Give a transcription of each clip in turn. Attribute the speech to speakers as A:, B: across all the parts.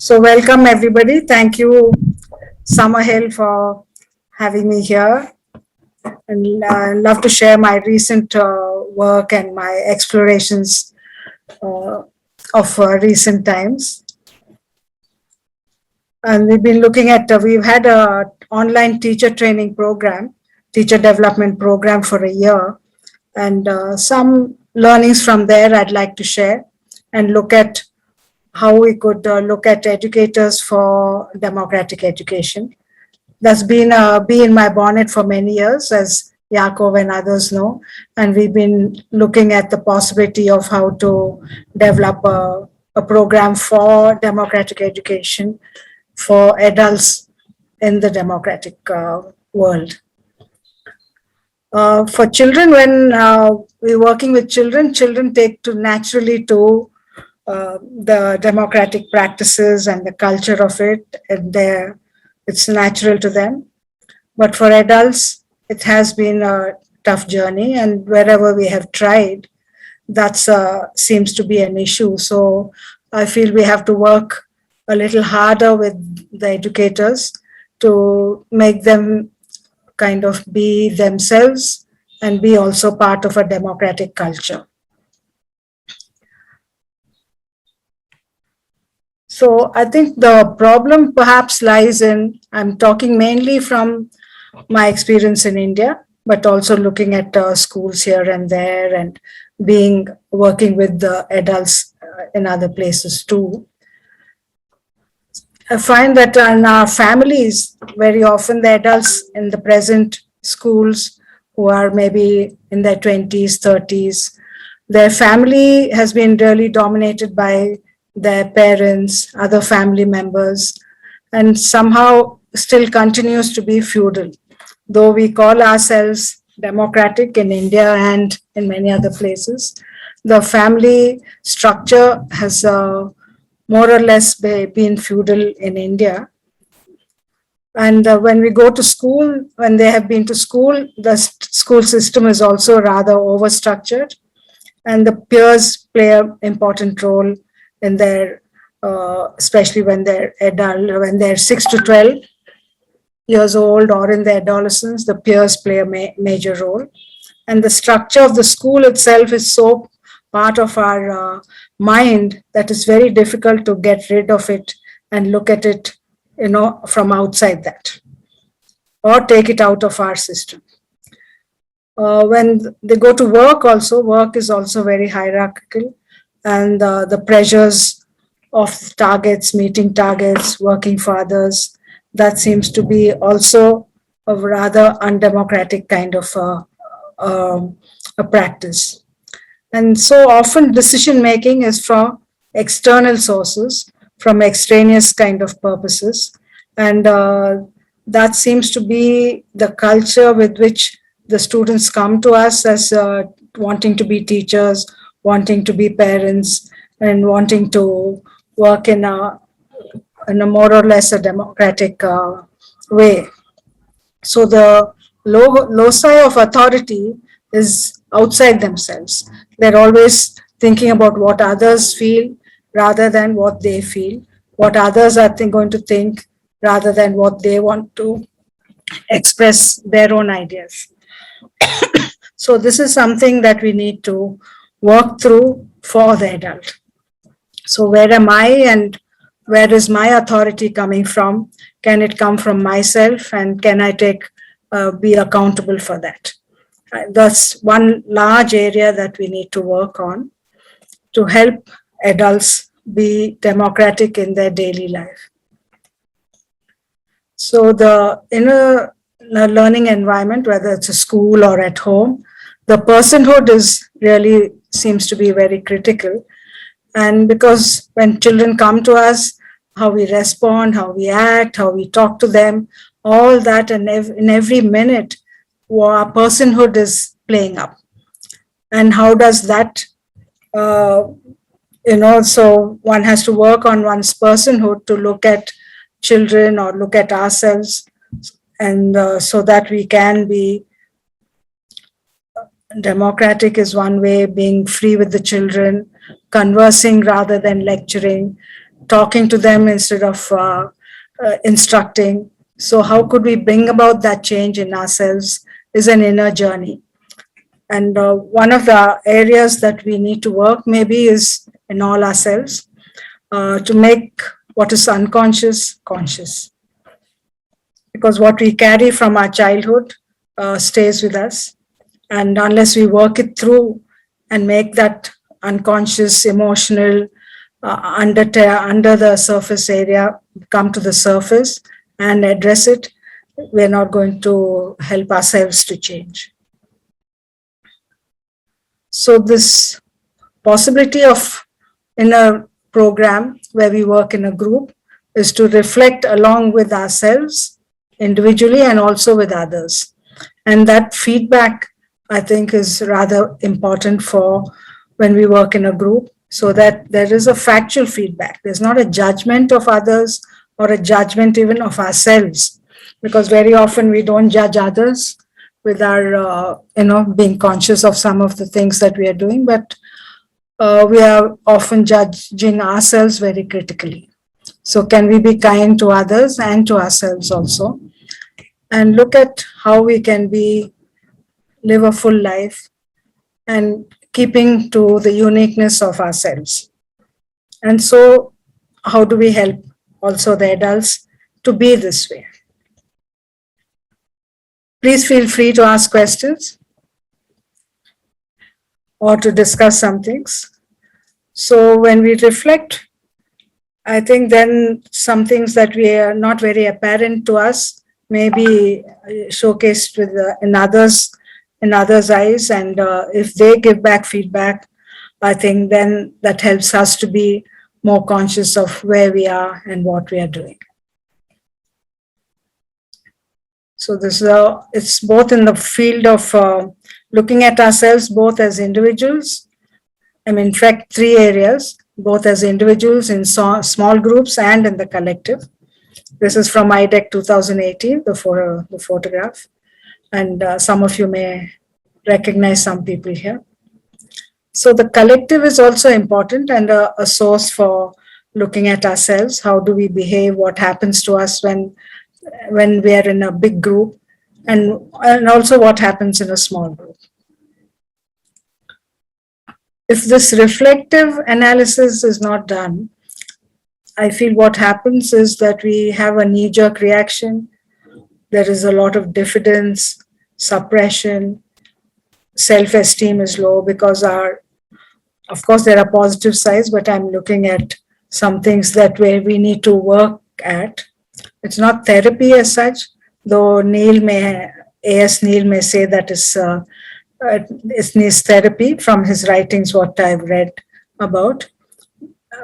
A: So welcome everybody. Thank you, Summerhill, for having me here. And I love to share my recent work and my explorations uh, of recent times. And we've been looking at, we've had a online teacher training program, teacher development program for a year. And some learnings from there I'd like to share and look at how we could look at educators for democratic education. That's been a bee in my bonnet for many years, as Yakov and others know. And we've been looking at the possibility of how to develop a program for democratic education for adults in the democratic world. For children, when we're working with children, children take to naturally to the democratic practices and the culture of it, and it's natural to them. But for adults, it has been a tough journey, and wherever we have tried, that seems to be an issue. So I feel we have to work a little harder with the educators to make them kind of be themselves and be also part of a democratic culture. So I think the problem perhaps lies in, I'm talking mainly from my experience in India, but also looking at schools here and there and working with the adults in other places too. I find that in our families, very often the adults in the present schools who are maybe in their 20s, 30s, their family has been really dominated by their parents, other family members, and somehow still continues to be feudal. Though we call ourselves democratic in India and in many other places, the family structure has more or less been feudal in India. And when we go to school, when they have been to school, the school system is also rather overstructured, and the peers play an important role in their, especially when they're adult, when they're 6 to 12 years old or in their adolescence, the peers play a major role. And the structure of the school itself is so part of our mind that it's very difficult to get rid of it and look at it, from outside that, or take it out of our system. When they go to work also, work is also very hierarchical, and the pressures of targets, meeting targets, working for others, that seems to be also a rather undemocratic kind of a practice. And so often decision making is from external sources, from extraneous kind of purposes. And that seems to be the culture with which the students come to us as wanting to be teachers, wanting to be parents, and wanting to work in a more or less a democratic way. So the loci of authority is outside themselves. They're always thinking about what others feel rather than what they feel, what others are going to think rather than what they want to express their own ideas. So this is something that we need to work through for the adult. So where am I and where is my authority coming from? Can it come from myself, and can I be accountable for that? That's one large area that we need to work on to help adults be democratic in their daily life. So the inner learning environment, whether it's a school or at home, the personhood really seems to be very critical. And because when children come to us, how we respond, how we act, how we talk to them, all that, and in every minute, our personhood is playing up. And how does that, so one has to work on one's personhood to look at children or look at ourselves, and so that we can be democratic is one way, being free with the children, conversing rather than lecturing, talking to them instead of instructing. So how could we bring about that change in ourselves is an inner journey. And one of the areas that we need to work maybe is in all ourselves to make what is unconscious conscious. Because what we carry from our childhood stays with us. And unless we work it through and make that unconscious, emotional, under the surface area come to the surface and address it, we're not going to help ourselves to change. So this possibility of in a program where we work in a group is to reflect along with ourselves individually and also with others. And that feedback, I think, is rather important for when we work in a group, so that there is a factual feedback. There's not a judgment of others or a judgment even of ourselves, because very often we don't judge others with our, being conscious of some of the things that we are doing, but we are often judging ourselves very critically. So can we be kind to others and to ourselves also? And look at how we can live a full life and keeping to the uniqueness of ourselves. And so how do we help also the adults to be this way? Please feel free to ask questions or to discuss some things. So when we reflect, I think then some things that we are not very apparent to us may be showcased in others' eyes, and if they give back feedback, I think then that helps us to be more conscious of where we are and what we are doing. So this it's both in the field of looking at ourselves both as individuals. In fact, 3 areas, both as individuals in small groups and in the collective. This is from IDEC 2018, the photograph. And some of you may recognize some people here. So the collective is also important and a source for looking at ourselves. How do we behave? What happens to us when we are in a big group? And also what happens in a small group. If this reflective analysis is not done, I feel what happens is that we have a knee-jerk reaction. There is a lot of diffidence, suppression, self-esteem is low because of course there are positive sides, but I'm looking at some things that where we need to work at. It's not therapy as such, though A.S. Neil may say that it needs therapy from his writings, what I've read about.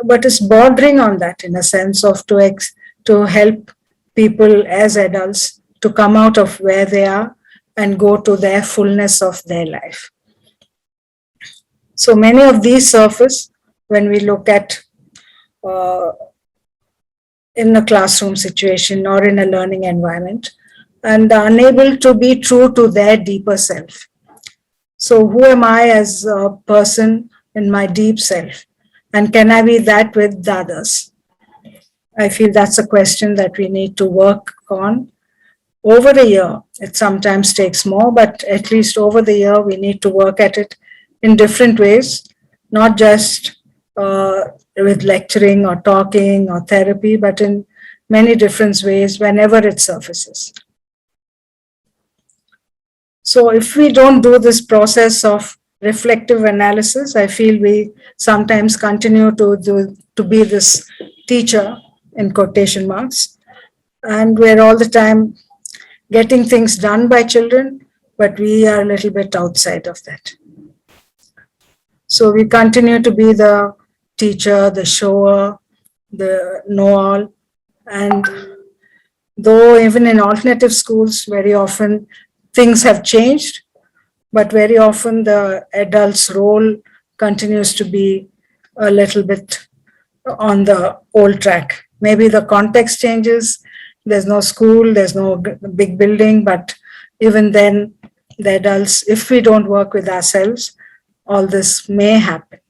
A: But it's bordering on that in a sense of to help people as adults to come out of where they are and go to their fullness of their life. So many of these surface when we look at in a classroom situation or in a learning environment and are unable to be true to their deeper self. So who am I as a person in my deep self? And can I be that with the others? I feel that's a question that we need to work on over the year. It sometimes takes more, but at least over the year, we need to work at it in different ways, not just with lecturing or talking or therapy, but in many different ways whenever it surfaces. So if we don't do this process of reflective analysis, I feel we sometimes continue to be this teacher in quotation marks, and we're all the time getting things done by children, but we are a little bit outside of that. So we continue to be the teacher, the shower, the know-all, and though even in alternative schools, very often things have changed, but very often the adult's role continues to be a little bit on the old track. Maybe the context changes, there's no school, there's no big building, but even then, the adults, if we don't work with ourselves, all this may happen.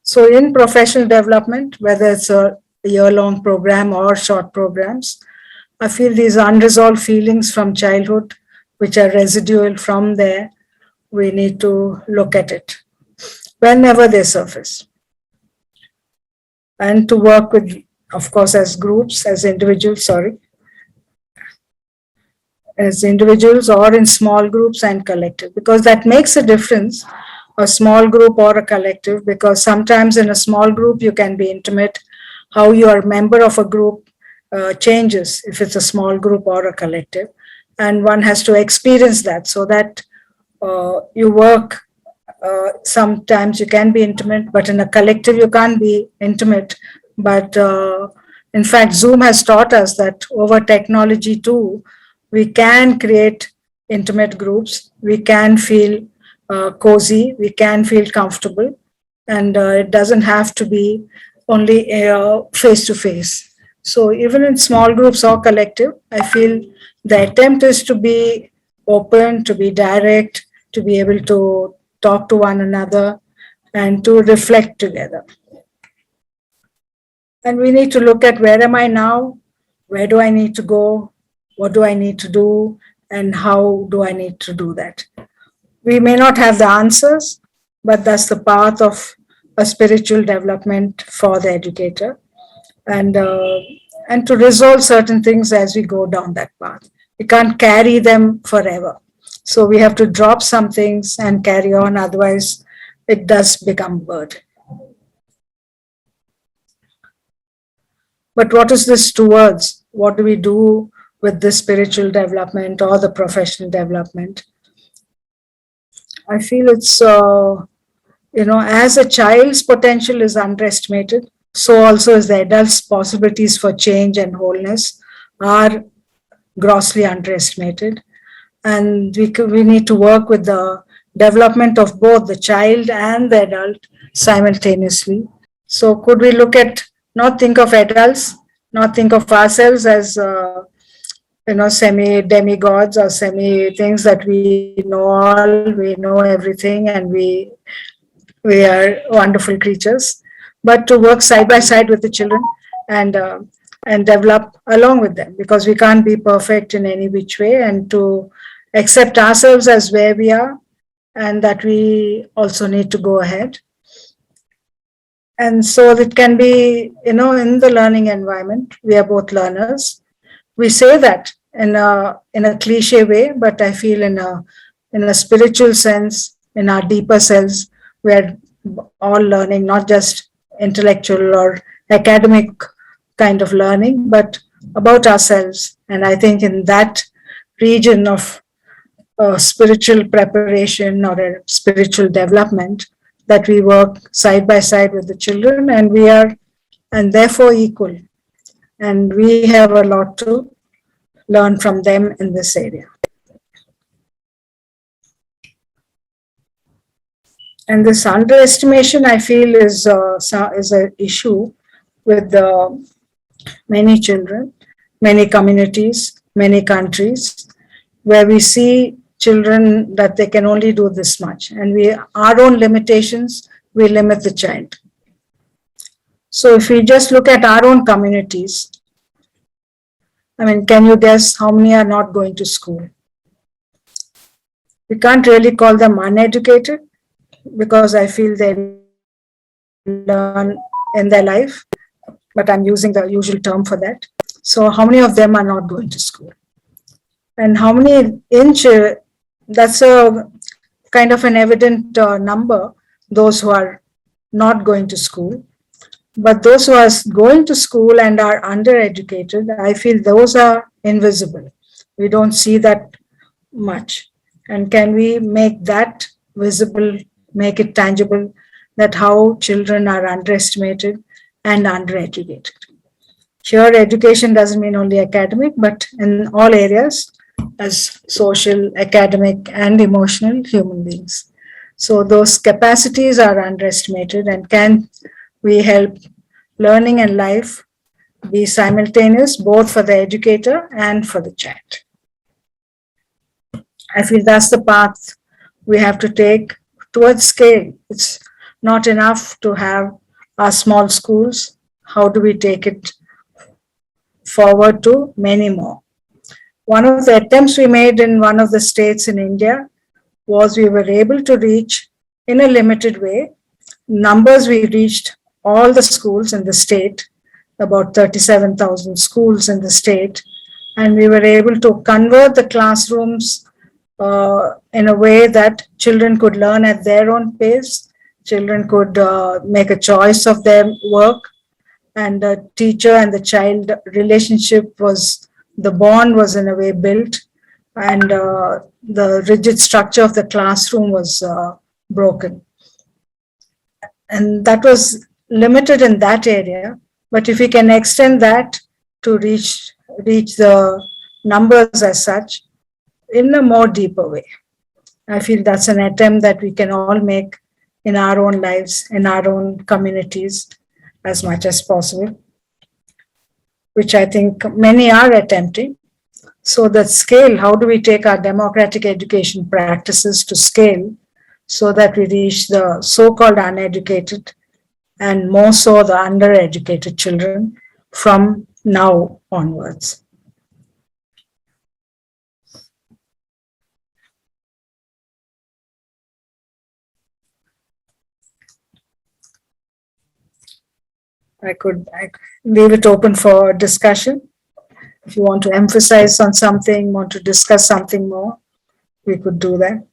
A: So in professional development, whether it's a year-long program or short programs, I feel these unresolved feelings from childhood, which are residual from there, we need to look at it whenever they surface. And to work with, of course, as groups, as individuals, as individuals or in small groups and collective, because that makes a difference, a small group or a collective, because sometimes in a small group you can be intimate. How you are a member of a group changes if it's a small group or a collective, and one has to experience that so that you work. Sometimes you can be intimate, but in a collective you can't be intimate. But in fact, Zoom has taught us that over technology too, we can create intimate groups, we can feel cozy, we can feel comfortable, and it doesn't have to be only face to face. So even in small groups or collective, I feel the attempt is to be open, to be direct, to be able to talk to one another and to reflect together. And we need to look at where am I now? Where do I need to go? What do I need to do? And how do I need to do that? We may not have the answers, but that's the path of a spiritual development for the educator. And to resolve certain things as we go down that path. We can't carry them forever. So we have to drop some things and carry on, otherwise it does become burden. But what is this towards? What do we do with this spiritual development or the professional development? I feel it's, as a child's potential is underestimated, so also is the adult's possibilities for change and wholeness are grossly underestimated. And we need to work with the development of both the child and the adult simultaneously. So could we look at, not think of adults, not think of ourselves as semi demigods or semi things that we know all, we know everything, and we are wonderful creatures, but to work side by side with the children and develop along with them, because we can't be perfect in any which way, and to accept ourselves as where we are, and that we also need to go ahead. And so it can be, in the learning environment, we are both learners. We say that in a cliche way, but I feel in a spiritual sense, in our deeper selves, we're all learning, not just intellectual or academic kind of learning, but about ourselves. And I think in that region of spiritual preparation or a spiritual development, that we work side by side with the children, and we are, and therefore equal. And we have a lot to learn from them in this area. And this underestimation, I feel, is an issue with many children, many communities, many countries, where we see children that they can only do this much, and our own limitations, we limit the child. So if we just look at our own communities, I mean, can you guess how many are not going to school? We can't really call them uneducated, because I feel they learn in their life, but I'm using the usual term for that. So how many of them are not going to school? And how many that's a kind of an evident number, those who are not going to school. But those who are going to school and are undereducated, I feel those are invisible. We don't see that much. And can we make that visible, make it tangible, that how children are underestimated and undereducated? Here, education doesn't mean only academic, but in all areas, as social, academic, and emotional human beings. So those capacities are underestimated, and can we help learning and life be simultaneous, both for the educator and for the child? I feel that's the path we have to take towards scale. It's not enough to have our small schools. How do we take it forward to many more? One of the attempts we made in one of the states in India was we were able to reach, in a limited way, numbers we reached all the schools in the state, about 37,000 schools in the state, and we were able to convert the classrooms in a way that children could learn at their own pace, children could make a choice of their work, and the teacher and the child relationship was, the bond was in a way built, and the rigid structure of the classroom was broken. And that was limited in that area, but if we can extend that to reach the numbers as such in a more deeper way, I feel that's an attempt that we can all make in our own lives, in our own communities, as much as possible, which I think many are attempting. So that scale, how do we take our democratic education practices to scale so that we reach the so-called uneducated and more so the undereducated children from now onwards? I could leave it open for discussion. If you want to emphasize on something, want to discuss something more, we could do that.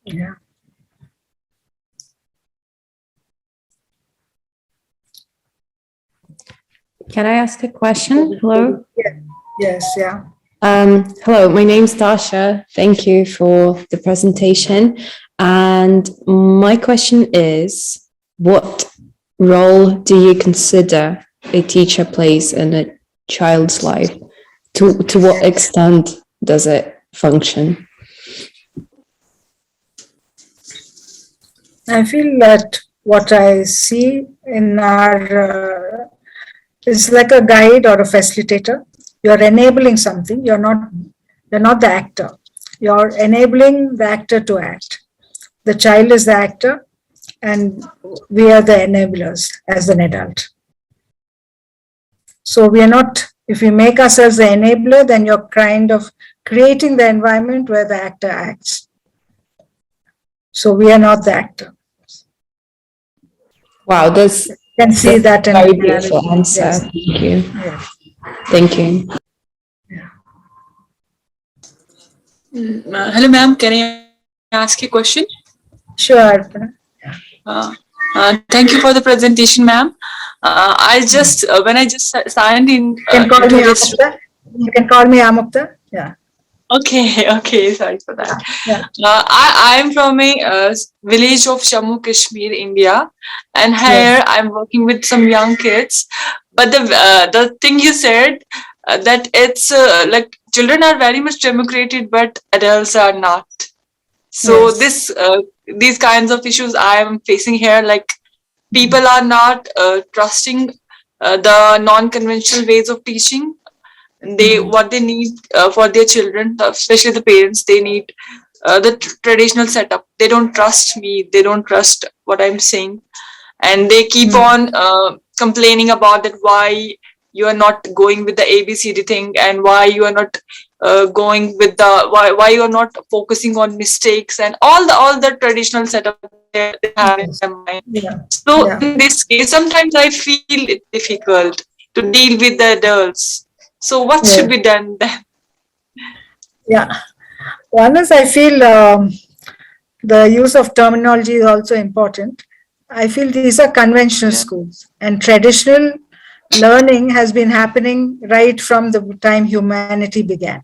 A: Yeah.
B: Can I ask a question? Hello?
A: Yeah. Yes, yeah.
B: Hello, my name's Tasha. Thank you for the presentation. And my question is, what role do you consider a teacher plays in a child's life? To what extent does it function?
A: I feel that what I see in our is like a guide or a facilitator. You're enabling something. You're not the actor. You're enabling the actor to act. The child is the actor, and we are the enablers as an adult. So we are not, if we make ourselves the enabler, then you're kind of creating the environment where the actor acts. So we are not the actor.
B: Wow, that's
A: you can see that in
B: very beautiful answer.
A: Yes.
B: Thank you.
A: Yes.
B: Thank you.
C: Hello, ma'am. Can I ask a question?
A: Sure.
C: Thank you for the presentation, ma'am. I just when I just signed in.
A: You can call me Amukta. You can call me Amukta. Yeah.
C: Okay. Sorry for that.
A: Yeah.
C: I am from a village of Jammu Kashmir, India, and here
A: Yes.
C: I'm working with some young kids. But the thing you said that it's like children are very much democratic, but adults are not. So
A: Yes.
C: these kinds of issues I am facing here, like people are not trusting the non-conventional ways of teaching. What they need for their children, especially the parents, they need the traditional setup. They don't trust me. They don't trust what I'm saying, and they keep on complaining about that why you are not going with the ABCD thing, and why you are not going with the why you are not focusing on mistakes and all the traditional setup they have in their mind.
A: Yeah.
C: So
A: Yeah.
C: in this case, sometimes I feel it difficult to deal with the adults. So what should be done then?
A: Yeah. One is, I feel the use of terminology is also important. I feel these are conventional schools, and traditional learning has been happening right from the time humanity began.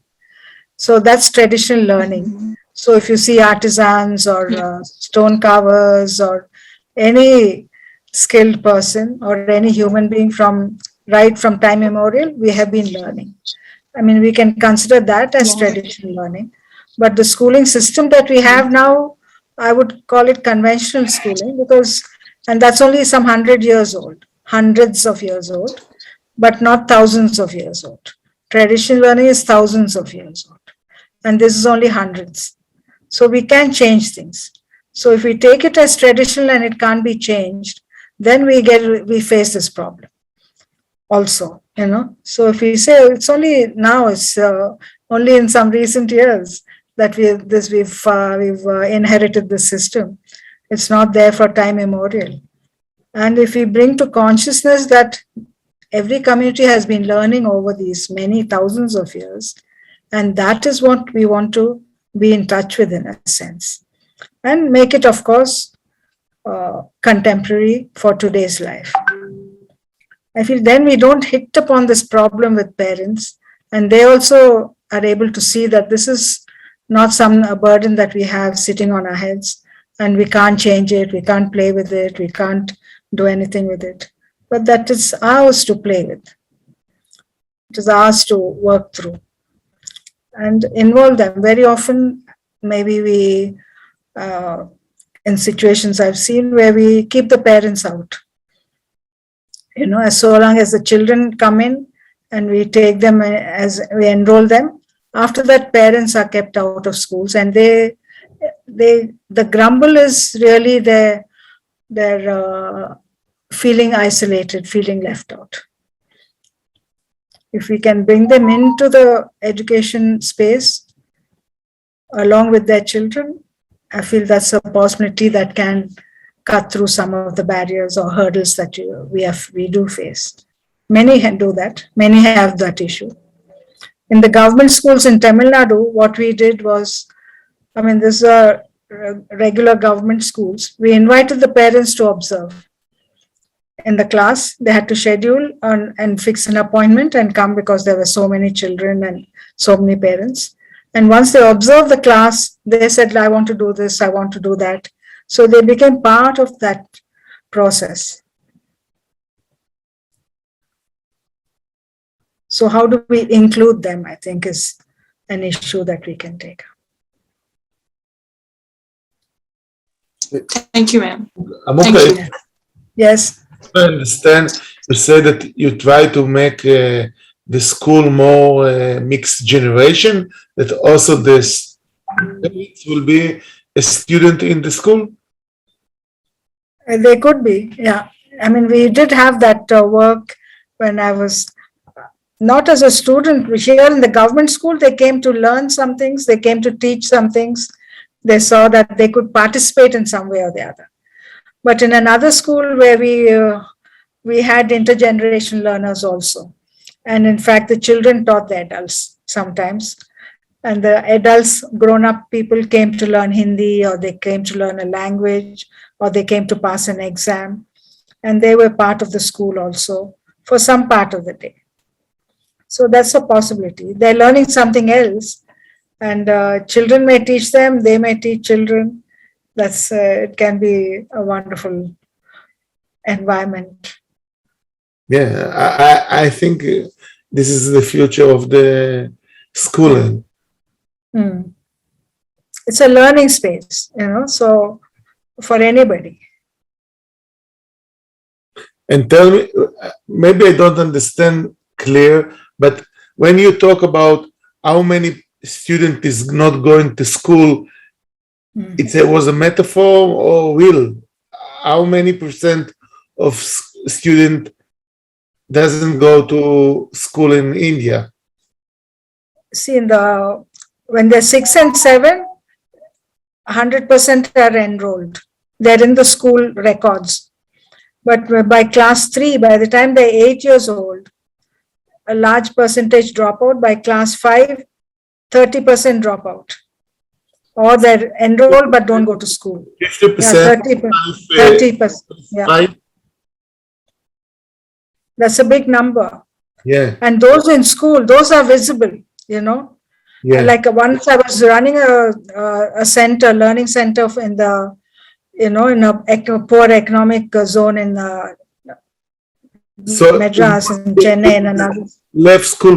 A: So that's traditional learning. So if you see artisans or stone carvers or any skilled person or any human being from right from time immemorial, we have been learning. I mean, we can consider that as traditional learning. But the schooling system that we have now, I would call it conventional schooling because, and that's only some 100 years old, hundreds of years old, but not thousands of years old. Traditional learning is thousands of years old, and this is only hundreds. So we can change things. So if we take it as traditional and it can't be changed, then we face this problem also, you know. So if we say it's only now, it's only in some recent years that we've inherited this system. It's not there for time immemorial. And if we bring to consciousness that every community has been learning over these many thousands of years, and that is what we want to be in touch with, in a sense, and make it, of course, contemporary for today's life. I feel then we don't hit upon this problem with parents, and they also are able to see that this is not a burden that we have sitting on our heads, and we can't change it, we can't play with it, we can't do anything with it, but that is ours to play with. It is ours to work through and involve them. Very often, maybe we, in situations I've seen where we keep the parents out. You know, as so long as the children come in and we take them as we enroll them, after that parents are kept out of schools, and the grumble is really their feeling isolated, feeling left out. If we can bring them into the education space along with their children, I feel that's a possibility that can cut through some of the barriers or hurdles that we do face. Many can do that. Many have that issue. In the government schools in Tamil Nadu, what we did was, I mean, these are regular government schools. We invited the parents to observe. In the class, they had to schedule and fix an appointment and come because there were so many children and so many parents. And once they observed the class, they said, I want to do this, I want to do that. So they became part of that process. So how do we include them, I think, is an issue that we can take.
C: Thank you, ma'am.
D: Amukta,
A: Yes.
D: I understand you say that you try to make the school more mixed generation, that also this will be a student in the school?
A: They could be, yeah. I mean, we did have that work when I was not as a student. Here in the government school, they came to learn some things, they came to teach some things. They saw that they could participate in some way or the other. But in another school where we had intergenerational learners also. And in fact, the children taught the adults sometimes. And the adults, grown-up people came to learn Hindi, or they came to learn a language, or they came to pass an exam. And they were part of the school also for some part of the day. So that's a possibility. They're learning something else, and children may teach them, they may teach children. That's it can be a wonderful environment.
D: Yeah, I think this is the future of the schooling.
A: It's a learning space, you know, so for anybody.
D: And tell me, maybe I don't understand clear, but when you talk about how many student is not going to school, it was a metaphor or real? How many percent of student doesn't go to school in India?
A: See, when they're 6 and 7, 100% are enrolled. They're in the school records. But by class 3, by the time they're 8 years old, a large percentage drop out. By class 5, 30% drop out. Or they're enrolled but don't go to school.
D: 50%?
A: Yeah, 30%. Yeah. That's a big number.
D: Yeah.
A: And those in school, those are visible, you know.
D: Yeah.
A: Like once I was running a center, learning center in the, you know, in a poor economic zone in Madras and Chennai and another.
D: Left school,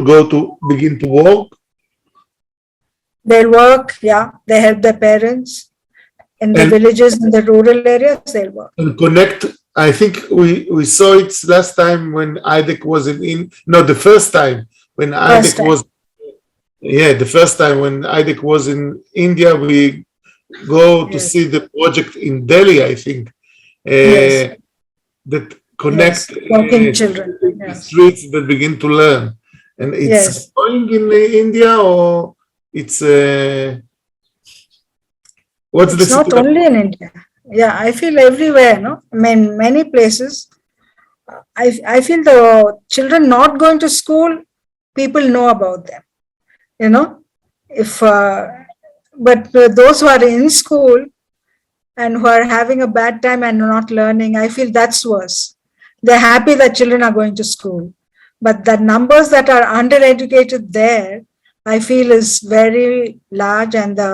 D: begin to work?
A: They'll work, yeah. They help their parents. In the villages, in the rural areas, they'll work.
D: And connect, I think we saw it last time when IDEC was the first time when
A: First
D: IDEC
A: time.
D: was, yeah, the first time when IDEC was in India, we go to
A: Yes.
D: see the project in Delhi, I think,
A: Yes.
D: that connect
A: Yes. Working children.
D: the
A: Yes.
D: streets that begin to learn. And it's
A: Yes.
D: going in India, or it's, what's the
A: It's not
D: situation?
A: only in India. Yeah, I feel everywhere, no? I mean, many places. I feel the children not going to school, people know about them, you know. If but those who are in school and who are having a bad time and not learning, I feel that's worse. They're happy that children are going to school, but the numbers that are undereducated there, I feel is very large, and the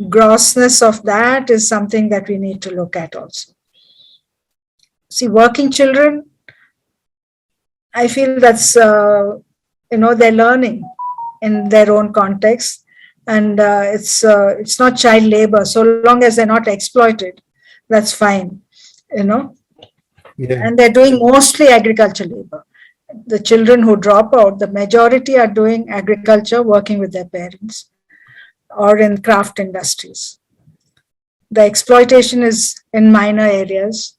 A: grossness of that is something that we need to look at also. See, working children, I feel that's they're learning in their own context, and it's not child labor. So long as they're not exploited, that's fine, you know.
D: Yeah.
A: And they're doing mostly agricultural labor. The children who drop out, the majority are doing agriculture, working with their parents, or in craft industries. The exploitation is in minor areas,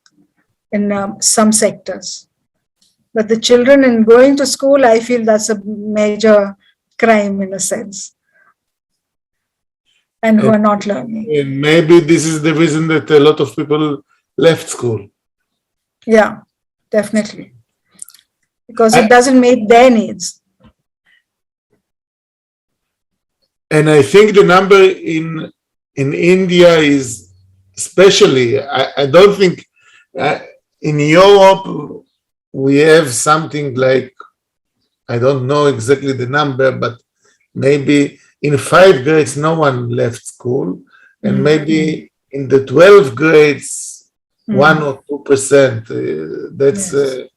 A: in some sectors. But the children in going to school, I feel that's a major crime in a sense, and who are not learning.
D: And maybe this is the reason that a lot of people left school.
A: Yeah, definitely. Because
D: I-
A: it doesn't meet their needs.
D: And I think the number in India is, especially, I don't think in Europe we have something like, I don't know exactly the number, but maybe in 5 grades no one left school, and maybe in the 12 grades 1 or 2%. That's
A: Yes.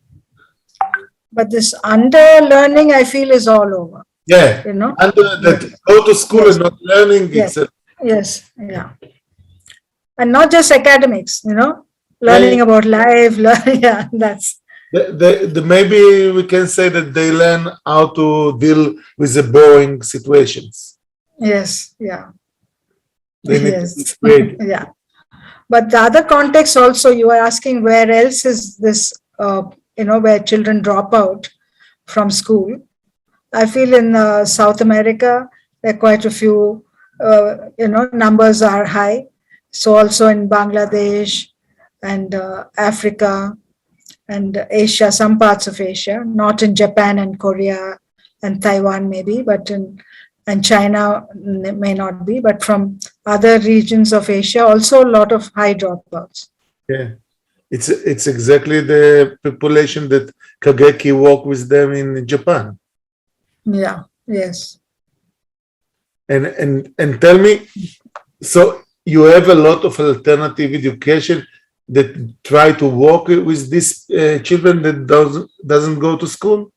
A: But this underlearning, I feel, is all over.
D: yeah.
A: You know.
D: Under that, go to school
A: Yes.
D: and not learning.
A: Yes.
D: It's
A: Yes. Yeah. And not just academics. You know, learning about life. Yeah, that's.
D: Maybe we can say that they learn how to deal with the boring situations.
A: Yes. Yeah.
D: They need
A: Yes.
D: to be creative.
A: Yeah. But the other context also, you are asking where else is this, where children drop out from school. I feel in South America, there are quite a few, numbers are high. So also in Bangladesh and Africa and Asia, some parts of Asia, not in Japan and Korea and Taiwan maybe, but and China may not be, but from other regions of Asia, also a lot of high dropouts.
D: Yeah, it's exactly the population that Kageki work with them in Japan.
A: Yeah. Yes.
D: And tell me, so you have a lot of alternative education that try to work with these children that doesn't go to school?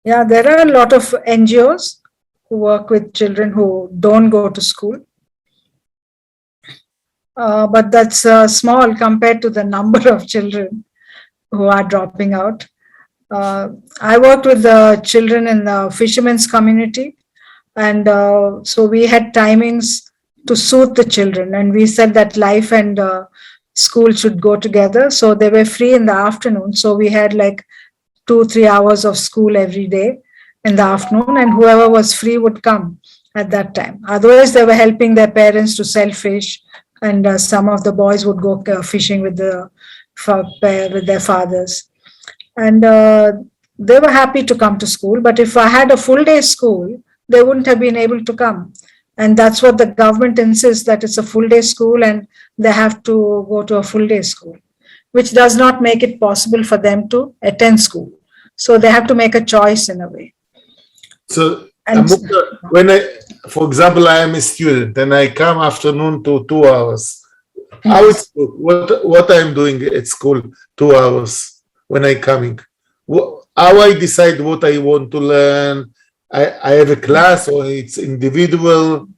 A: Yeah, there are a lot of NGOs who work with children who don't go to school. But that's small compared to the number of children who are dropping out. I worked with the children in the fishermen's community, and so we had timings to suit the children, and we said that life and school should go together. So they were free in the afternoon. So we had like 2-3 hours of school every day in the afternoon, and whoever was free would come at that time. Otherwise, they were helping their parents to sell fish, and some of the boys would go fishing with their fathers. And they were happy to come to school. But if I had a full day school, they wouldn't have been able to come. And that's what the government insists, that it's a full day school and they have to go to a full day school, which does not make it possible for them to attend school. So they have to make a choice in a way.
D: So,
A: And
D: Amukta, for example, I am a student and I come afternoon to 2 hours. How it's what I'm doing at school 2 hours when I coming? How I decide what I want to learn? I have a class or it's individual?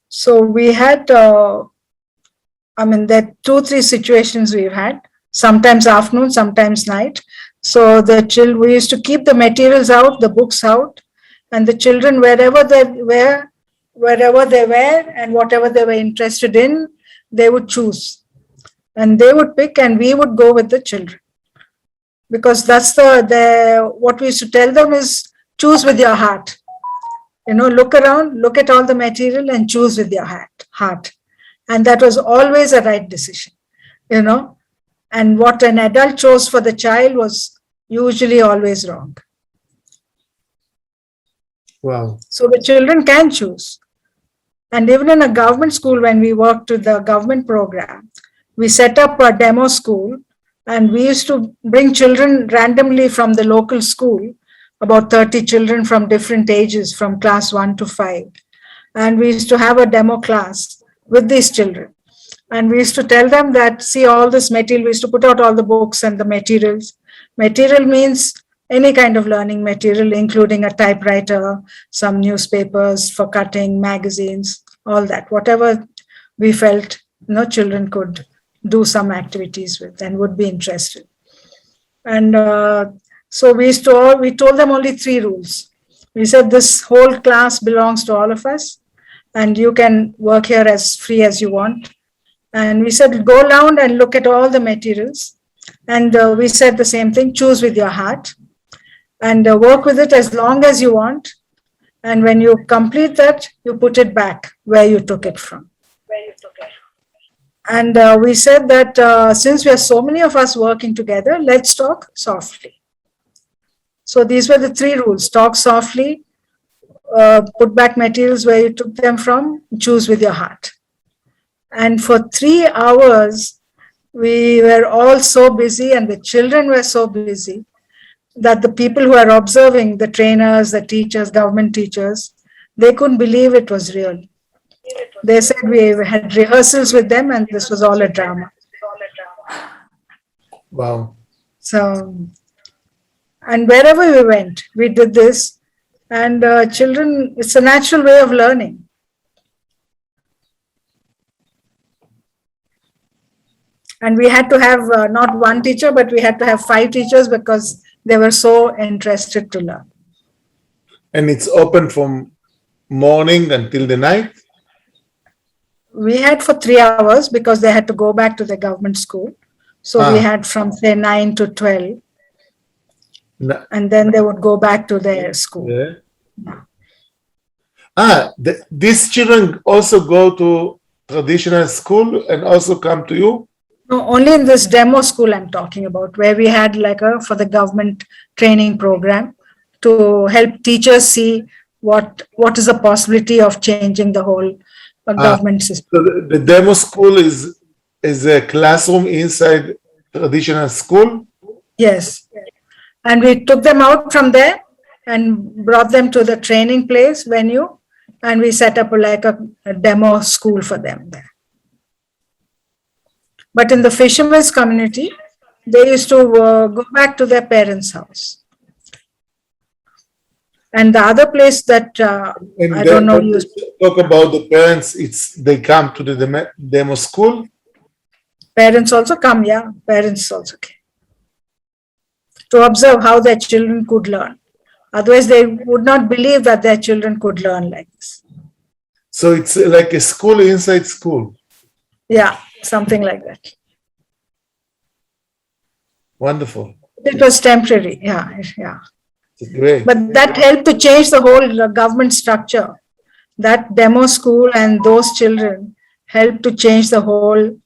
A: So we had, there are 2-3 situations we've had, sometimes afternoon, sometimes night. So we used to keep the materials out, the books out, and the children, wherever they were, and whatever they were interested in, they would choose. And they would pick, and we would go with the children. Because that's what we used to tell them is, choose with your heart. Look around, look at all the material and choose with your heart. And that was always a right decision, and what an adult chose for the child was usually always wrong.
D: Wow.
A: So the children can choose. And even in a government school, when we worked with the government program, we set up a demo school, and we used to bring children randomly from the local school, about 30 children from different ages, from class 1 to 5. And we used to have a demo class with these children. And we used to tell them that, see all this material, we used to put out all the books and the materials. Material means any kind of learning material, including a typewriter, some newspapers for cutting, magazines, all that, whatever we felt children could do some activities with and would be interested. And so we told them only 3 rules. We said, this whole class belongs to all of us, and you can work here as free as you want. And we said, go around and look at all the materials. And we said the same thing, choose with your heart, and work with it as long as you want. And when you complete that, you put it back where you took it from. And we said that since we are so many of us working together, let's talk softly. So these were the 3 rules: talk softly, put back materials where you took them from, choose with your heart. And for 3 hours, we were all so busy, and the children were so busy, that the people who are observing, the trainers, the teachers, government teachers, they couldn't believe it was real. They said we had rehearsals with them, and this was all a drama.
D: Wow.
A: So, and wherever we went, we did this. And children, it's a natural way of learning. And we had to have not 1 teacher, but we had to have 5 teachers, because they were so interested to learn.
D: And it's open from morning until the night?
A: We had for 3 hours, because they had to go back to the government school. So we had from, say, 9 to 12.
D: No.
A: And then they would go back to their school.
D: Yeah. These children also go to traditional school and also come to you?
A: No, only in this demo school I'm talking about, where we had for the government training program to help teachers see what is the possibility of changing the whole government system.
D: So the demo school is a classroom inside traditional school?
A: Yes. And we took them out from there and brought them to the training place venue, and we set up a demo school for them there. But in the fishermen's community, they used to go back to their parents' house. And the other place that I don't know.
D: You talk about the parents, they come to the demo school?
A: Parents also come, yeah. Parents also came to observe how their children could learn. Otherwise, they would not believe that their children could learn like this.
D: So it's like a school inside school?
A: Yeah, something like that.
D: Wonderful.
A: It was temporary, yeah.
D: Great.
A: But that helped to change the whole government structure. That demo school and those children helped to change the whole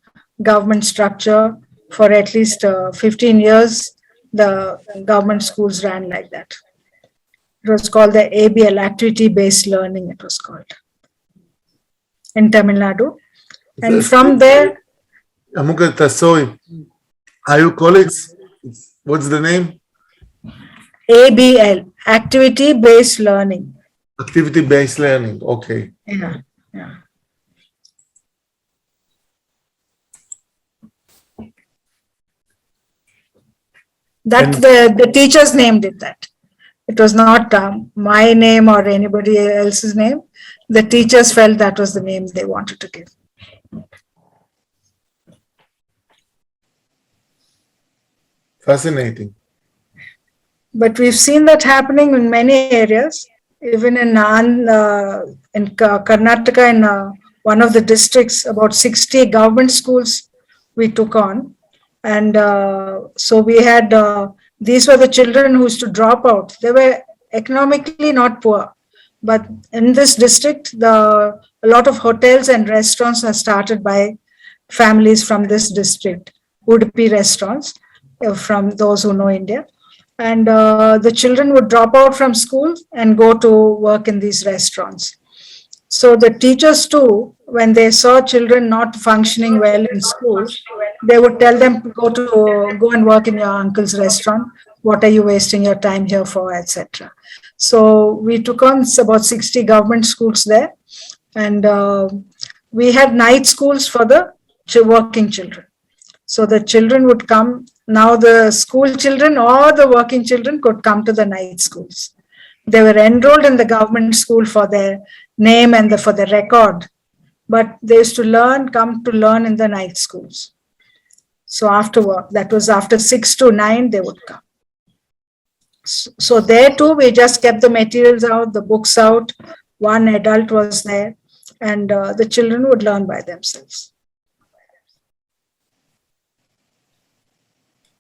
A: government structure. For at least 15 years, the government schools ran like that. It was called the ABL, Activity-Based Learning, it was called, in Tamil Nadu. And from there...
D: Amukta, sorry. Are you colleagues? What's the name?
A: ABL, Activity-Based Learning.
D: Activity-Based Learning, okay.
A: Yeah. That the teachers named it that. It was not my name or anybody else's name. The teachers felt that was the name they wanted to give.
D: Fascinating.
A: But we've seen that happening in many areas, even in Karnataka, in one of the districts, about 60 government schools we took on. And so we had, these were the children who used to drop out. They were economically not poor. But in this district, a lot of hotels and restaurants are started by families from this district, Udupi restaurants, from those who know India. And the children would drop out from school and go to work in these restaurants. So the teachers too, when they saw children not functioning well in school, they would tell them, go and work in your uncle's restaurant. What are you wasting your time here for, etc. So we took on about 60 government schools there, and we had night schools for the working children. So the children would come. Now the school children or the working children could come to the night schools. They were enrolled in the government school for their name and for the record, but they used to come to learn in the night schools. So after work, that was after 6 to 9, they would come. So there too, we just kept the materials out, the books out. One adult was there, and the children would learn by themselves.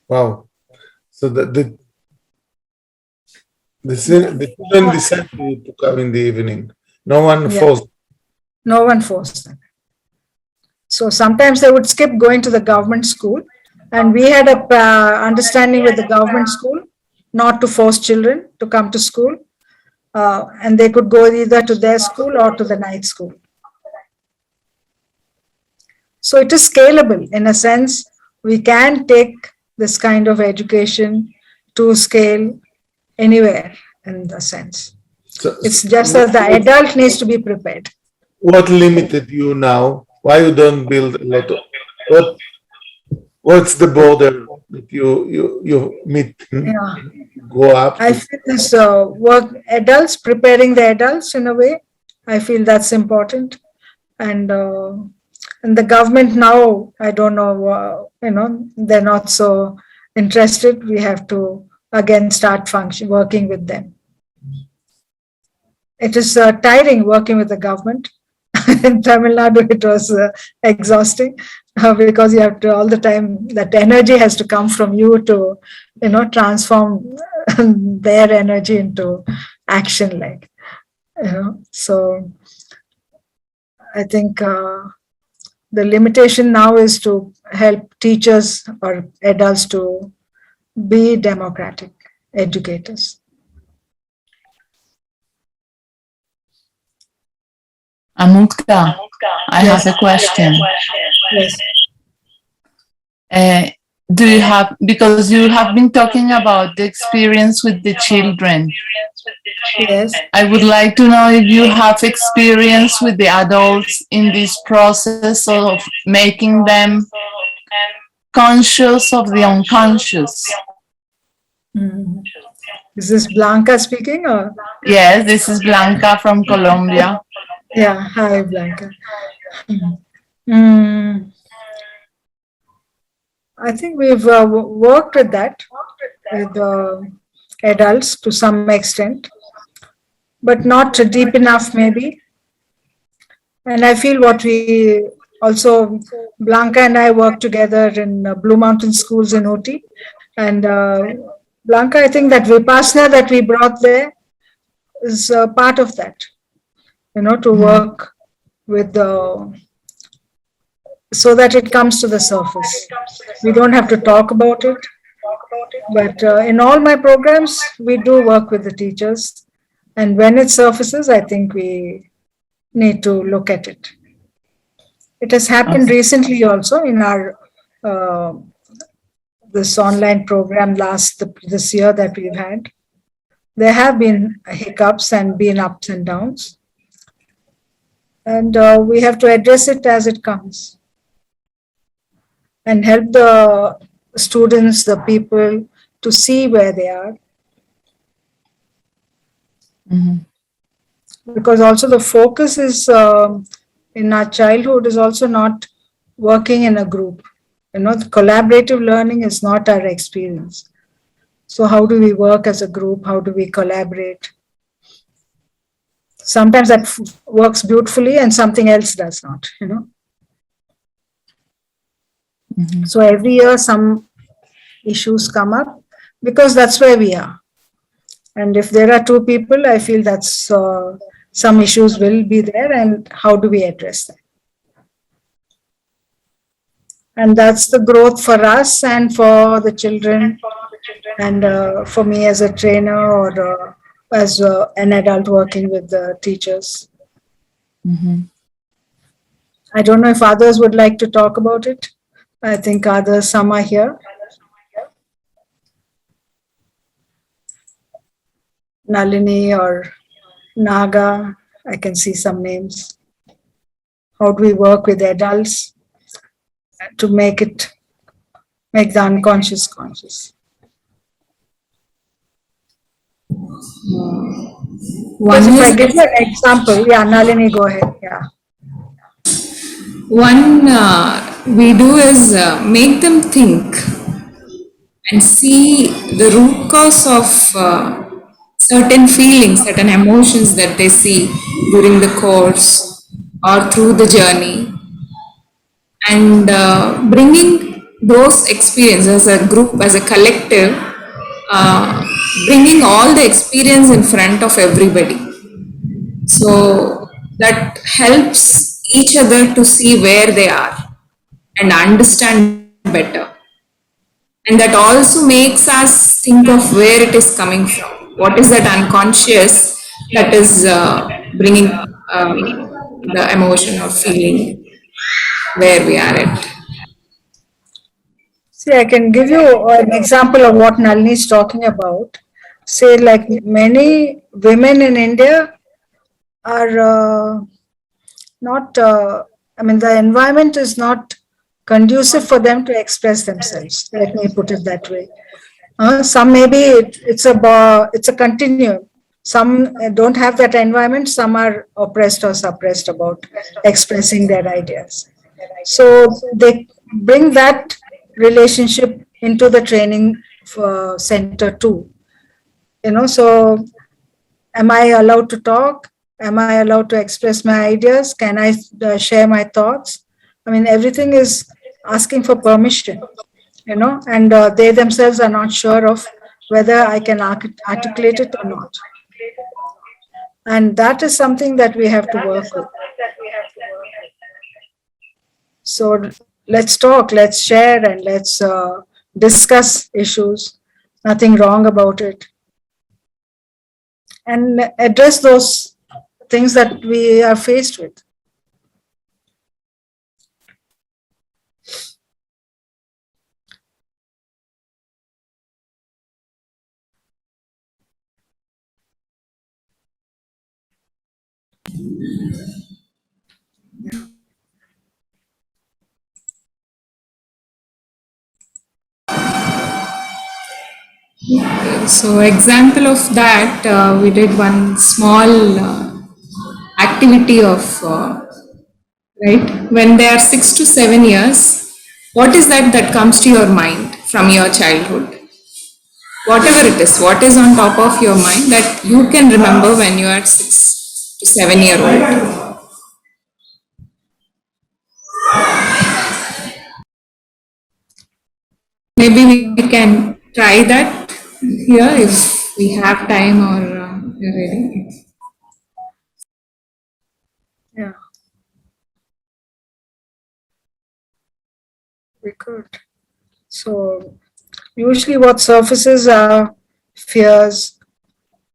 D: Wow. So the children decided to come in the evening. No one forced.
A: No one forced them. So sometimes they would skip going to the government school, and we had a understanding with the government school not to force children to come to school, and they could go either to their school or to the night school. So it is scalable in a sense. We can take this kind of education to scale anywhere in the sense. So, it's just that the adult needs to be prepared.
D: What limited you now? Why you don't build a lot of, what's the border that you meet, go up?
A: I feel this work, adults, preparing the adults in a way, I feel that's important. And the government now, I don't know, they're not so interested. We have to again start working with them. It is tiring working with the government. In Tamil Nadu, it was exhausting because you have to all the time, that energy has to come from you to, transform their energy into action, So I think the limitation now is to help teachers or adults to be democratic educators.
E: Amukta, I have a question.
A: Yes.
E: Do you have, because you have been talking about the experience with the children.
A: Yes.
E: I would like to know if you have experience with the adults in this process of making them conscious of the unconscious.
A: Mm-hmm. Is this Blanca speaking or?
E: Yes, this is Blanca from Colombia.
A: Yeah, hi Blanca. I think we've worked with that, with adults to some extent, but not deep enough maybe. And I feel what we also, Blanca and I work together in Blue Mountain Schools in OT. And Blanca, I think that Vipassana that we brought there is part of that, to work with so that it comes to the surface. We don't have to talk about it, but in all my programs, we do work with the teachers. And when it surfaces, I think we need to look at it. It has happened recently also in our this online program this year that we've had. There have been hiccups and been ups and downs. And we have to address it as it comes and help the students, the people, to see where they are.
E: Mm-hmm.
A: Because also the focus is in our childhood is also not working in a group. The collaborative learning is not our experience. So how do we work as a group? How do we collaborate? Sometimes that works beautifully and something else does not, you know. So every year some issues come up because that's where we are. And if there are two people, I feel that's some issues will be there, and how do we address that? And that's the growth for us and for the children, and for me as a trainer or as an adult working with the teachers. I don't know if others would like to talk about it. I think others, some are here. Nalini or Naga, I can see some names. How do we work with adults to make the unconscious conscious? Because if I give you an example, yeah, Nalini, go ahead. Yeah.
F: One we do is make them think and see the root cause of certain feelings, certain emotions that they see during the course or through the journey, and bringing those experiences as a group, as a collective, bringing all the experience in front of everybody. So that helps each other to see where they are and understand better. And that also makes us think of where it is coming from. What is that unconscious that is bringing the emotion or feeling where we are at?
A: See, I can give you an example of what Nalini is talking about. Say, like many women in India are not, I mean, the environment is not conducive for them to express themselves. Let me put it that way. Some maybe it's a continuum. Some don't have that environment. Some are oppressed or suppressed about expressing their ideas. So they bring that relationship into the training center too. You know, so am I allowed to talk? Am I allowed to express my ideas? Can I share my thoughts? I mean, everything is asking for permission, you know, and they themselves are not sure of whether I can articulate it or not. And that is something that we have to work with. So let's talk, let's share, and let's discuss issues. Nothing wrong about it. And address those things that we are faced with.
F: So example of that, we did one small activity of, right, when they are 6 to 7 years, what is that comes to your mind from your childhood? Whatever it is, what is on top of your mind that you can remember when you are 6 to 7 year old? Maybe we can try that here if we have time or you're ready.
A: Yeah. We could. So usually what surfaces are fears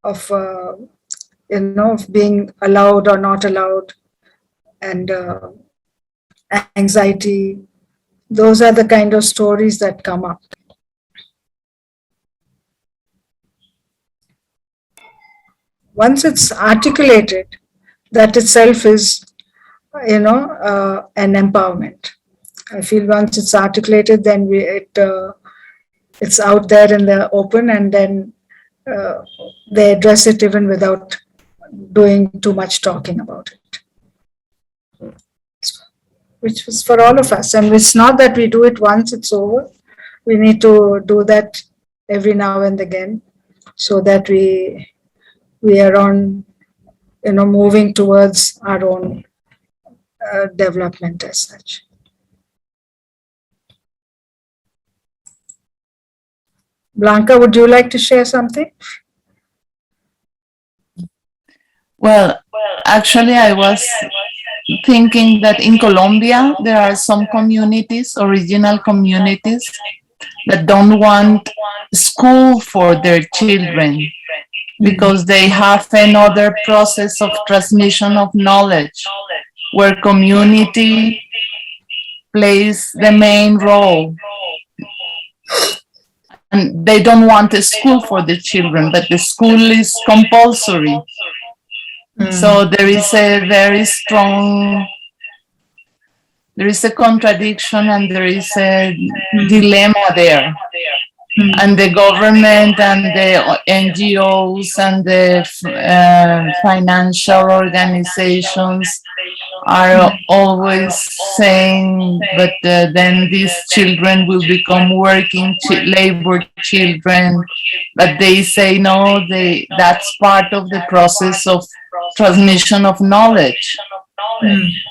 A: of, of being allowed or not allowed, and anxiety. Those are the kind of stories that come up. Once it's articulated, that itself is, an empowerment. I feel once it's articulated, then it's out there in the open, and then they address it even without doing too much talking about it. Which was for all of us. And it's not that we do it once, it's over. We need to do that every now and again, so that we are on, moving towards our own development as such. Blanca, would you like to share something?
E: Well, actually, I was thinking that in Colombia, there are some communities, original communities, that don't want school for their children because they have another process of transmission of knowledge where community plays the main role. And they don't want a school for the children, but the school is compulsory. So there is a very strong, there is a contradiction and there is a dilemma there. And the government and the NGOs and the financial organizations are always saying, but then these children will become working labor children. But they say, no, that's part of the process of transmission of knowledge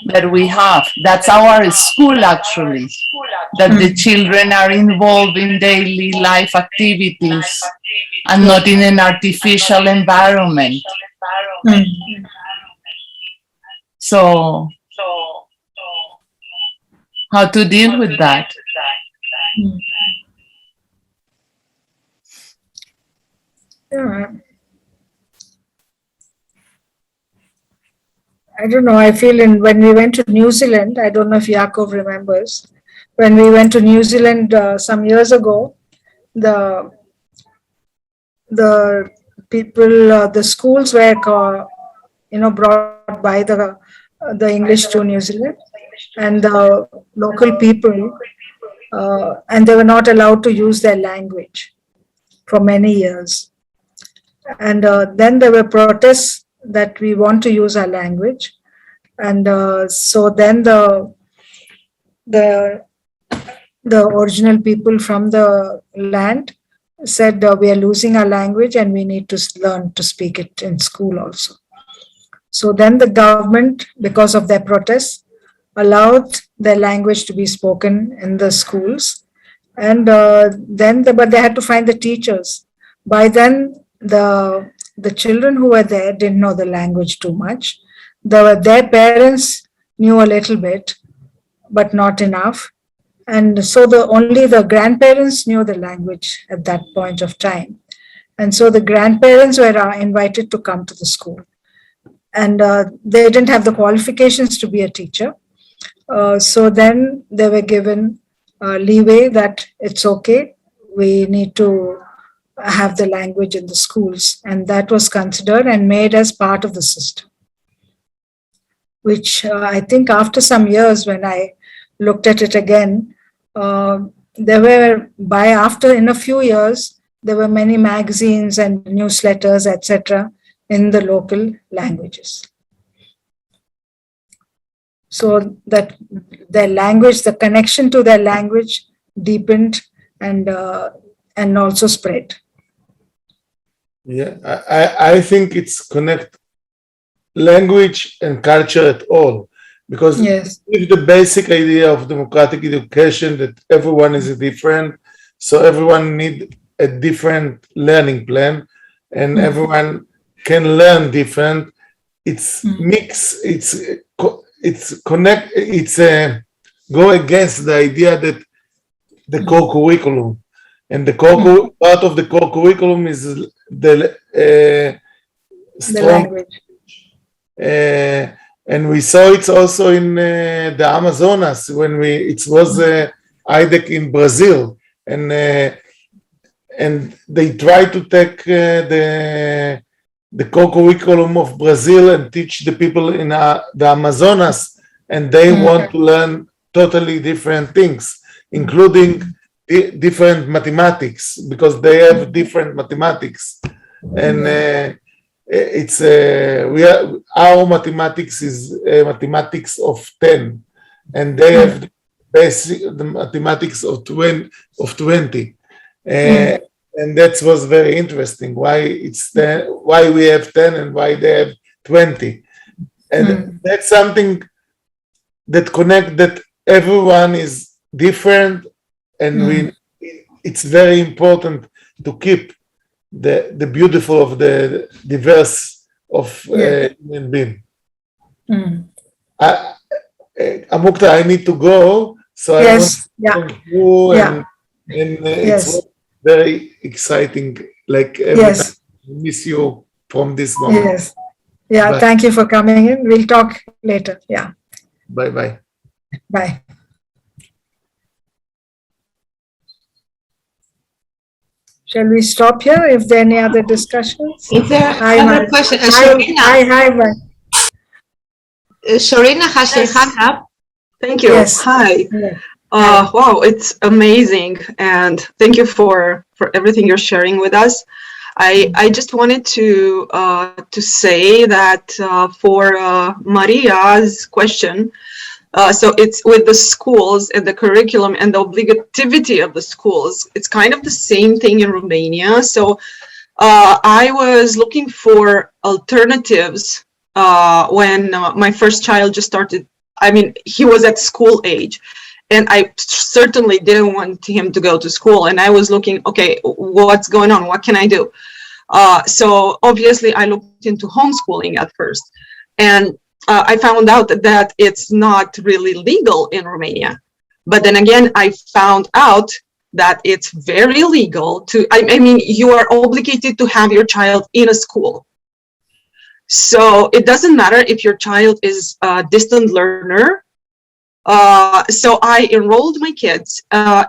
E: that we have. That's our school, actually, that the children are involved in daily life activities and not in an artificial environment. So how to deal with that?
A: Yeah. I don't know. I feel when we went to New Zealand, I don't know if Yakov remembers, when we went to New Zealand some years ago, the people, the schools were, brought by the English to New Zealand, and the local people, and they were not allowed to use their language for many years. And then there were protests that we want to use our language, and so then the original people from the land said, we are losing our language and we need to learn to speak it in school also. So then the government, because of their protests, allowed their language to be spoken in the schools, and but they had to find the teachers. By then, the children who were there didn't know the language too much. Their parents knew a little bit, but not enough. And so only the grandparents knew the language at that point of time. And so the grandparents were invited to come to the school. And they didn't have the qualifications to be a teacher. So then they were given leeway that it's okay, we need to have the language in the schools. And that was considered and made as part of the system, which I think after some years, when I looked at it again, in a few years, there were many magazines and newsletters, etc., in the local languages. So that their language, the connection to their language deepened and also spread.
D: Yeah, I think it's connect language and culture at all, because
A: Yes.
D: if the basic idea of democratic education that everyone is different, so everyone need a different learning plan, and everyone can learn different. It's mix. It's connect. It's go against the idea that the core curriculum, and the core part of the core curriculum is the strong
A: language.
D: And we saw it also in the Amazonas when it was IDEC in Brazil, and they tried to take the core curriculum of Brazil and teach the people in the Amazonas, and they want to learn totally different things, including different mathematics, because they have different mathematics, and our mathematics is mathematics of 10, and they have the mathematics of 20. and that was very interesting. Why why we have 10 and why they have 20, and that's something that connect that everyone is different, and it's very important to keep the beautiful of the diverse of human being. Amukta, I need to go, so I want to thank you, and it was very exciting. Like every time, I miss you from this moment.
A: Yes. Yeah.
D: Bye.
A: Thank you for coming in. We'll talk later. Yeah.
D: Bye bye.
A: Bye. Shall we stop here? If there are any other discussions?
G: Is there
A: Hi,
G: another
A: Mike.
G: question?
A: Hi, Mike.
G: Sorina has her hand up.
H: Thank you.
A: Yes.
H: Hi. Wow, it's amazing, and thank you for everything you're sharing with us. I just wanted to say that for Maria's question, so it's with the schools and the curriculum and the obligativity of the schools. It's kind of the same thing in Romania. So I was looking for alternatives when my first child just started. I mean, he was at school age, and I certainly didn't want him to go to school. And I was looking, okay, what's going on? What can I do? So obviously I looked into homeschooling at first, and I found out that it's not really legal in Romania. But then again, I found out that it's very legal to, I mean, you are obligated to have your child in a school. So it doesn't matter if your child is a distant learner. So I enrolled my kids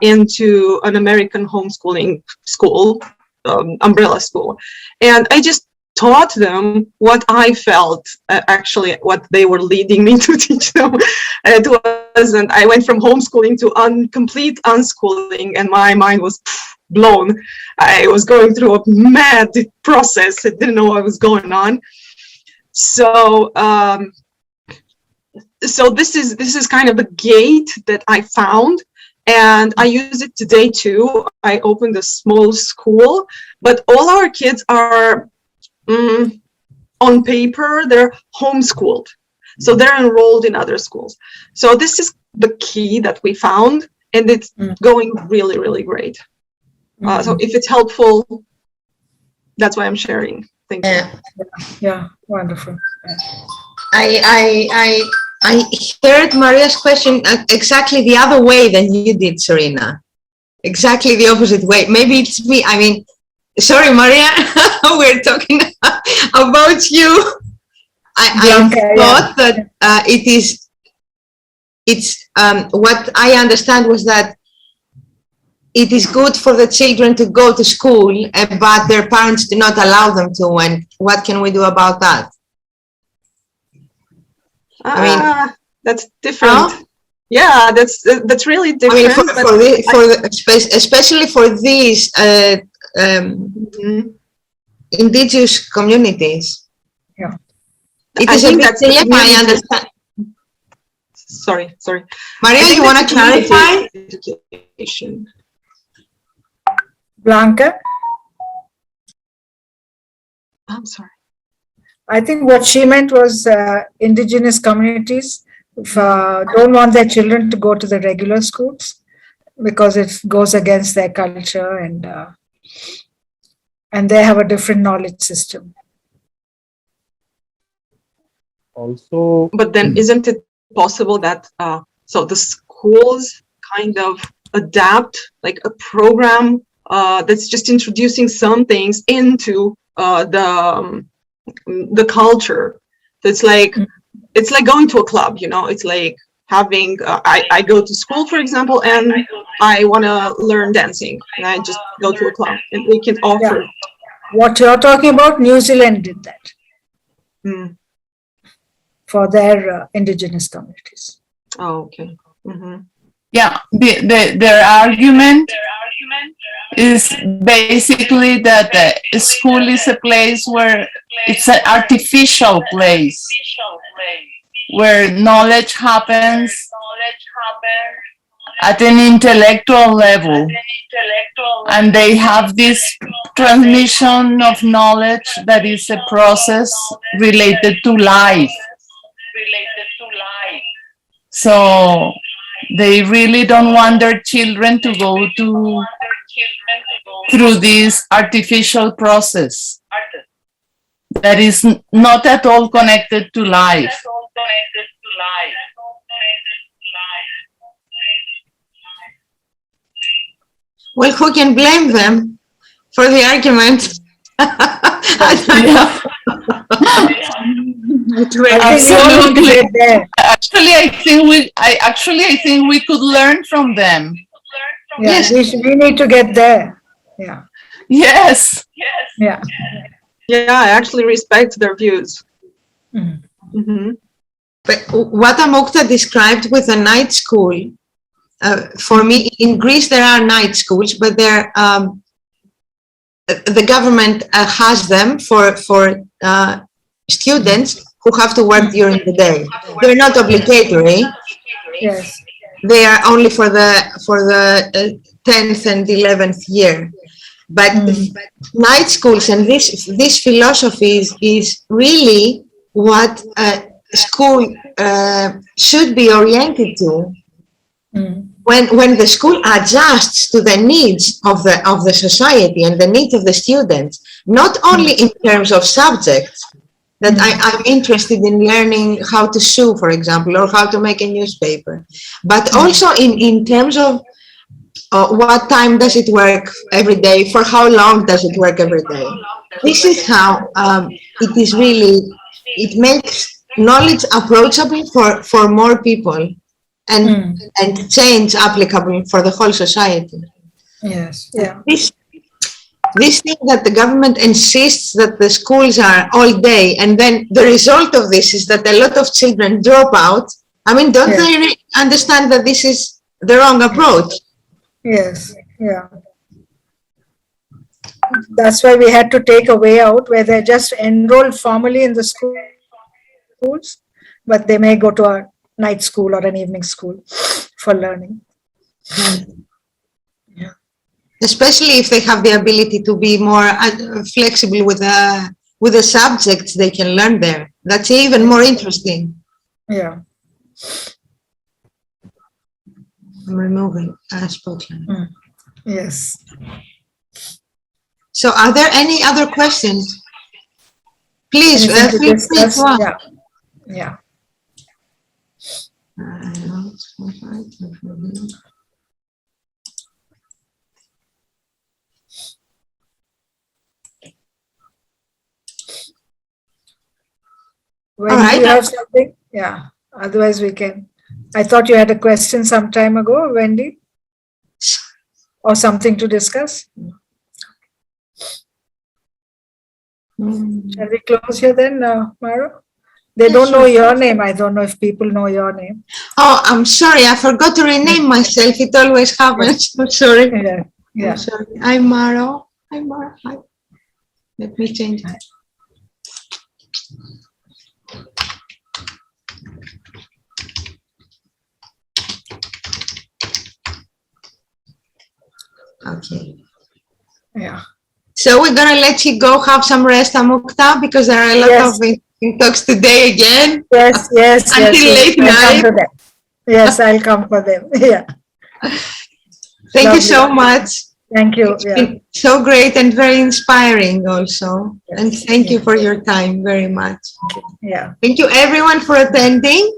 H: into an American homeschooling school, umbrella school, and I just taught them what I felt, actually what they were leading me to teach them. It wasn't, I went from homeschooling to complete unschooling, and my mind was blown. I was going through a mad process. I didn't know what was going on. So so this is kind of the gate that I found, and I use it today too. I opened a small school, but all our kids are on paper, they're homeschooled. So they're enrolled in other schools. So this is the key that we found, and it's going really, really great. So if it's helpful, that's why I'm sharing. Thank you.
A: Yeah, wonderful.
G: I heard Maria's question exactly the other way than you did, Sorina. Exactly the opposite way. Maybe it's me. I mean, sorry, Maria, we're talking about you. I thought that it's what I understand was that it is good for the children to go to school, but their parents do not allow them to. And what can we do about that? I mean,
H: that's different. Yeah, that's really different.
G: I mean, especially for these indigenous communities.
A: Yeah,
G: it is a big dilemma. I understand.
H: Sorry.
G: Maria, you want to clarify?
H: Education.
A: Blanca?
H: I'm sorry.
A: I think what she meant was indigenous communities don't want their children to go to the regular schools because it goes against their culture, and they have a different knowledge system.
I: Also,
H: but then isn't it possible that so the schools kind of adapt like a program that's just introducing some things into the culture? It's like going to a club, you know. It's like having I go to school, for example, and I want to learn dancing, and I just go to a club, and we can offer.
A: What you're talking about, New Zealand did that for their indigenous communities.
H: Oh, okay.
E: Yeah, their argument is basically that the school is a place where it's an artificial place where knowledge happens at an intellectual level, and they have this transmission of knowledge that is a process related to life. So they really don't want their children to go through this artificial process that is not at all connected to life.
G: Well, who can blame them for the argument?
E: Absolutely. Actually, I think we could learn from them.
A: Yes, we need to get there. Yeah.
E: Yes.
A: Yeah.
H: Yeah, I actually respect their views.
G: But what Amukta described with a night school, for me, in Greece there are night schools, but they're the government has them for students who have to work during the day. They're not obligatory.
A: Yes.
G: They are only for the 10th and 11th year. But night schools and this philosophy is really what school should be oriented to. When the school adjusts to the needs of the society and the needs of the students, not only in terms of subjects, that I'm interested in learning how to sew, for example, or how to make a newspaper, but also in terms of what time does it work every day, for how long does it work every day. This is how it is really, it makes knowledge approachable for more people. And change applicable for the whole society.
A: Yes. Yeah.
G: This thing that the government insists that the schools are all day, and then the result of this is that a lot of children drop out. I mean, don't they understand that this is the wrong approach?
A: Yes. Yeah. That's why we had to take a way out where they just enroll formally in the schools, but they may go to a night school or an evening school for learning.
G: Yeah. Especially if they have the ability to be more flexible with the subjects they can learn there. That's even more interesting.
A: Yeah.
G: I'm removing spotlight.
A: Yes.
G: So are there any other questions? Please, feel free to ask.
A: Yeah. When you have something, otherwise we can. I thought you had a question some time ago, Wendy, or something to discuss. Shall we close here then, Mara? They don't know your name. I don't know if people know your name.
G: Oh, I'm sorry. I forgot to rename myself. It always happens. I'm sorry.
A: Yeah.
G: I'm sorry. I'm Maro. Hi. Let me change that. Okay.
A: Yeah.
G: So we're gonna let you go have some rest, Amukta, because there are a lot of talks today again.
A: Yes.
G: Until late night.
A: Yes, I'll come for them. Yeah.
G: Thank you so much.
A: Thank you.
G: It's been so great and very inspiring also. And thank you for your time very much.
A: Yeah.
G: Thank you everyone for attending.